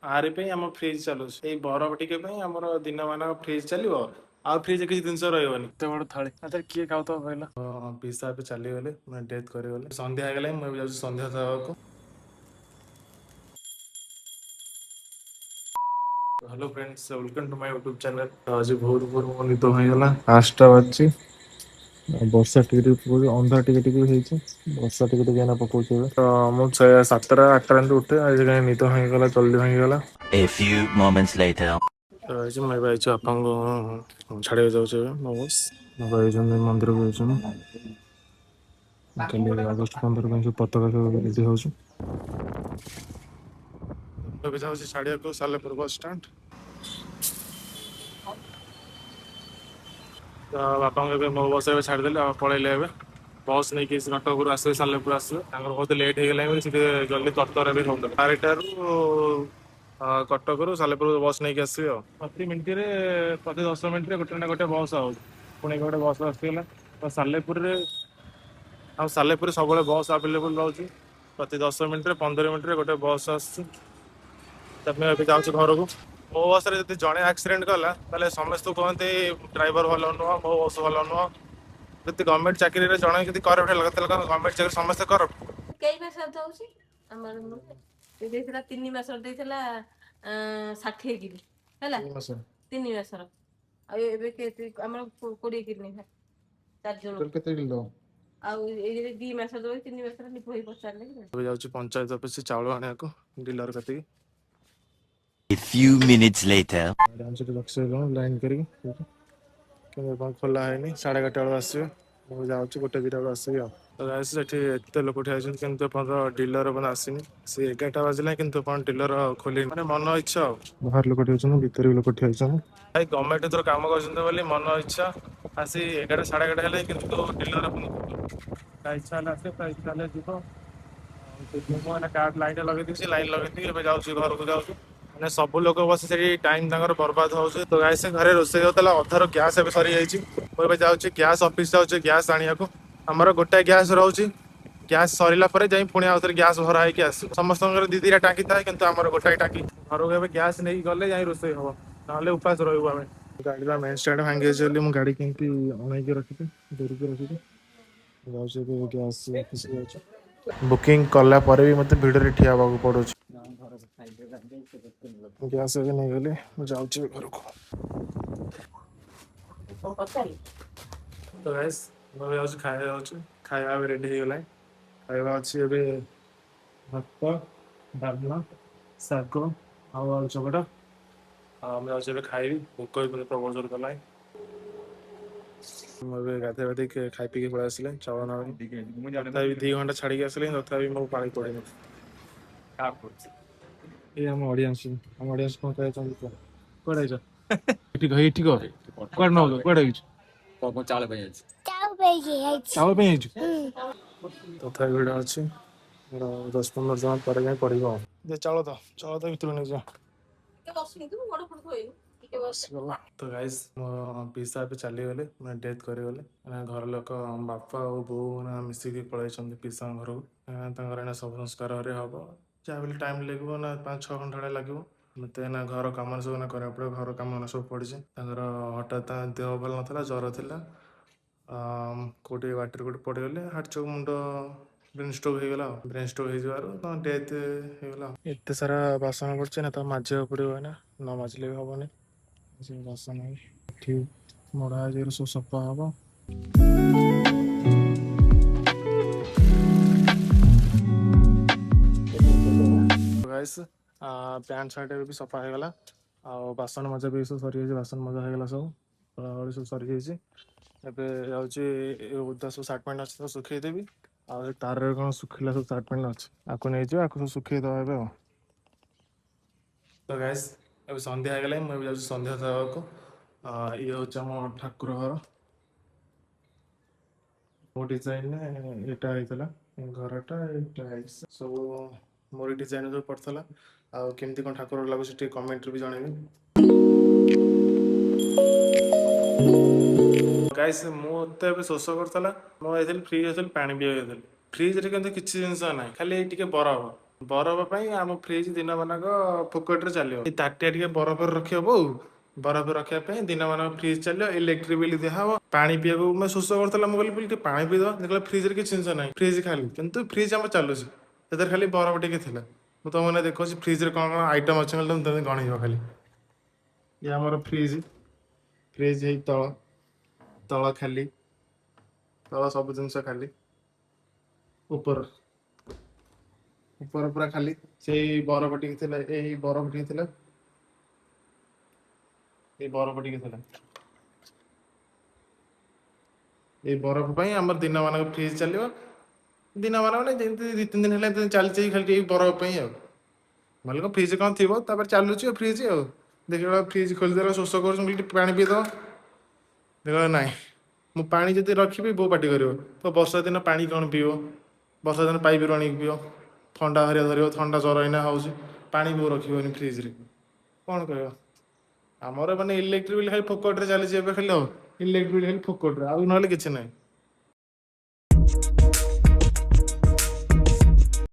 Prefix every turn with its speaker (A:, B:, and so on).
A: आरे पे हम फ्रिज चलो ए बरफ टिके पे हमर दिन मान फ्रिज चलियो आ फ्रिज किसी जिनस रहबनी एते बड़ थाली अच्छा किए खाऊ तो कहला पिसा पे चली गले मैं डेथ कर गले संध्या गले मैं जाऊ संध्या देवाको। Hello friends welcome to my YouTube channel. आज भोर भोर मो निद होगला 5टा बाजी वर्षा टिके टिके अंधा टिके टिके होइछ वर्षा टिके टिके ना पकोछ तो मु 7टा 8टा उठे आज निद होगला जल्दी होगला।
B: A few moments later.
A: तो मैं भाई आपको छाड़े जाऊे मो बस मो भाई मंदिर को अगस्ट 15 सब पताका सब रेडी हो छाड़िया को सालेपुर बस स्टैंड। तो बापा मो बस छाड़देले पलैले बस नहीं कि कटक आसवे सालेपुर आसवे बहुत लेट हो गला जल्दी तरतर भी होता 12टारू कटक सालेपुर बस नहीं आसवे प्रति मिनिट प्रति 10 मिनिट गोटे ना गोटे बस आउ पुणी गोटे बस आसगला तो सालेपुर सब बस आवेलेबल रोचे प्रति 10 मिनिट 15 मिनिट गोटे बस आसमें जाऊँ घर को मो बस जड़े आक्सीडेट कला समस्त कहते ड्राइवर भल नुह मो बस भल नुह जब गवर्नमेंट चाकरी जड़े कि करप्ट गवर्नमेंट चाकरी समस्त करप्ट
C: कई मास होउची हमर देइथिला 3 मास देइथिला 60 गिरी हैला 3 मास आ एबे के हमर 20 गिरी नहीं चार जण
A: टोटल केते किलो
C: आ ए 2 मास दो 3 मास रे निपो पचारले
A: अबे जाउची पंचायत ऑफिस चावल आने को डीलर कति
B: A few minutes later.
A: Dance से लक्ष्य लाइन करी के खोला है नहीं 11:30 बेले आसवे मु जाउची गोटे 2टा बेले आसबी तो गाइस सेठी एते लोक ठिया छन किंतु अपन डीलर बन आसीनी से 11टा बाजला किंतु अपन डीलर खोली माने मन इच्छा बाहर लोक ठिया छन भीतर भी लोक ठिया छन भाई गवर्नमेंट तोर काम करछन बोली मन इच्छा आसी 11 11:30 हेले किंतु डीलर अपन इच्छा है आसे इच्छा है जीव कार्ड लाइन लगे दी लाइन लगे जाऊँ घर को जाऊँ मैंने सब लोग बस से टाइम बर्बाद हो तो गाइस घरे रोसे होता अधार गैस ए सरी जाइए जाऊँगी गैस ऑफिस जाऊँगी गैस आने को आमर गोटाए गैस रोचे गैस सरला पुणी आउ थे गैस भरा होगी आस समस्त 2-2टा टाँगी थाए कि आमर गोटाए टाँगी घर को गैस नहीं गले जा रोसे हम ना उपास रू आम गाड़ी मेन स्टैंड भांगी मुझे गाड़ी कमी अणैक रखी धरिकी रखी गैस बुकिंग कला भी मत भिड़ ठिया पड़ो गैस नहीं गले मुझे घर को तो गैस खाया रेडी होगा खाଇବା अच्छी भात डालमा शाग आलू चकटा मुझे खाई भोक भी प्रबल जोर कला मुझे गाधे बाधे खाई पी पड़े आसे चावल ना 2 घंटा छाड़ी आसली तथा मो पानी पड़े ये हम ऑडियंस कौन कहे कड़े कड़े न कड़े चावल तथा भिड़ अच्छी 10-15 जन पर पड़ो चलो तो भर नहीं जा तो गाइस पिसा पे चली गले मैं डेथ कर गले घर लोक बापा और बो मिसिकी पलैं पिसा घर को सब संस्कार हम जहाँ टाइम लगे ना 5-6 घंटा लगे मत ना घर कम सब ना करा पड़े घर कम सब पड़े हठात देह भल ना ज्वर था कौटे बाटर कौटे पड़गले हार्ट चोक मुंड ब्रेन स्ट्रोक होगा ब्रेन स्ट्रोक हो डेथ होगा एत सारा बासन पड़े ना तो मजा पड़ो ना न मजले भी हेनी बासन मड़ा सब सफा हम पैंट सार्ट भी सफा होगा आसन मजा भी सब सरी बासन मजा होगा सब सब सरी जाऊँगी उदा सब सार्ट पैंट अच्छे तो सुखेदेवी आ तार कौन सुखिला सब सार्ट पैंट अच्छे आपको नहीं जाओ आपको सब सुखे दबा तो गैस अब संध्या होगा मुझे जाऊँ संध्या देवाक ये हूँ ठाकुर घर मो डिजाइन यहाँ होता घरटा यहाँ सब मोर डिजाइन जो पड़ता आमती कौन ठाकुर लगुच कमेंट भी जनइबी गाइस मुझे शोष करता मुझे फ्रिज पानी भी फ्रिज रे किसी जिनस ना खाली टे बरफ बरफ ପାଇଁ ଆମ ଫ୍ରିଜ ଦିନମାନଙ୍କ ଫୋକଟରେ ଚାଲିବ। ଏଇ ତାଟିଆ ଟିକେ ବରଫରେ ରଖିବ ବୋଉ, ବରଫ ରଖିବା ପାଇଁ ଦିନମାନଙ୍କ ଫ୍ରିଜ ଚାଲିବ। ଇଲେକ୍ଟ୍ରିକ ବିଲ୍ ଦିଆହବ। ପାଣି ପିଇବାକୁ ମୁଁ ଶୋଷ କରୁଥିଲା, ମୁଁ କହିଲି ଟିକେ ପାଣି ପିଇଦବା, ଦେଖିଲା ଫ୍ରିଜରେ କିଛି ଜିନିଷ ନାହିଁ, ଫ୍ରିଜ ଖାଲି, କିନ୍ତୁ ଫ୍ରିଜ ଆମର ଚାଲୁଛି, ସେଥିରେ ଖାଲି ବରଫ ଟିକେ ଥିଲା। ମୁଁ ତମକୁ ଏଇନା ଦେଖଉଛି ଫ୍ରିଜରେ କ'ଣ କ'ଣ ଆଇଟମ ଅଛି ବୋଲି ତମେ ଗଣିବ ଖାଲି। ଇଏ ଆମର ଫ୍ରିଜ, ଫ୍ରିଜ ହେଇ ତଳ ଖାଲି, ତଳ ସବୁ ଜିନିଷ ଖାଲି, ଉପର ପୁରା ଖାଲି। ସେଇ ବରଫ ଟିକେ ଥିଲା, ଏଇ ବରଫ ଟିକେ ଥିଲା, ଏଇ ବରଫ ଟିକେ ଥିଲା। ଏଇ ବରଫ ପାଇଁ ଆମର ଦିନମାନଙ୍କ ଫ୍ରିଜ ଚାଲିବ। ଦିନମାନ ମାନେ ଯେମିତି 2-3 ଦିନ ହେଲା ଏମିତି ଚାଲିଛି ଖାଲି ଏଇ ବରଫ ପାଇଁ ଆଉ। ମାନେ କ'ଣ ଫ୍ରିଜ କ'ଣ ଥିବ ତାପରେ ଚାଲୁଛି ଆଉ ଫ୍ରିଜ ଆଉ। ଦେଖିଲା ଫ୍ରିଜ ଖୋଲିଦେଲା, ଶୋଷ କରୁଛି, ମୁଁ ଟିକେ ପାଣି ପିଇଦବ, ଦେଖିଲା ନାହିଁ। ମୁଁ ପାଣି ଯଦି ରଖିବି ବୋଉ ପାଟି କରିବ, ତ ବର୍ଷା ଦିନ ପାଣି କ'ଣ ପିଇବ, ବର୍ଷା ଦିନ ପାଇପରୁ ଆଣିକି ପିଇବ, ଥଣ୍ଡା ହରିଆ ଧରିବ, ଥଣ୍ଡା ଜ୍ୱର ଏଇନା ହେଉଛି, ପାଣି ବୋଉ ରଖିବନି ଫ୍ରିଜରେ, କ'ଣ କହିବ। ଆମର ମାନେ ଇଲେକ୍ଟ୍ରିକ ବିଲ୍ ଖାଲି ଫୋକଟରେ ଚାଲିଛି ଏବେ ଖାଲି, ଆଉ ଇଲେକ୍ଟ୍ରିକ ବିଲ୍ ଖାଲି ଫୋକଟରେ, ଆଉ ନହେଲେ କିଛି ନାହିଁ।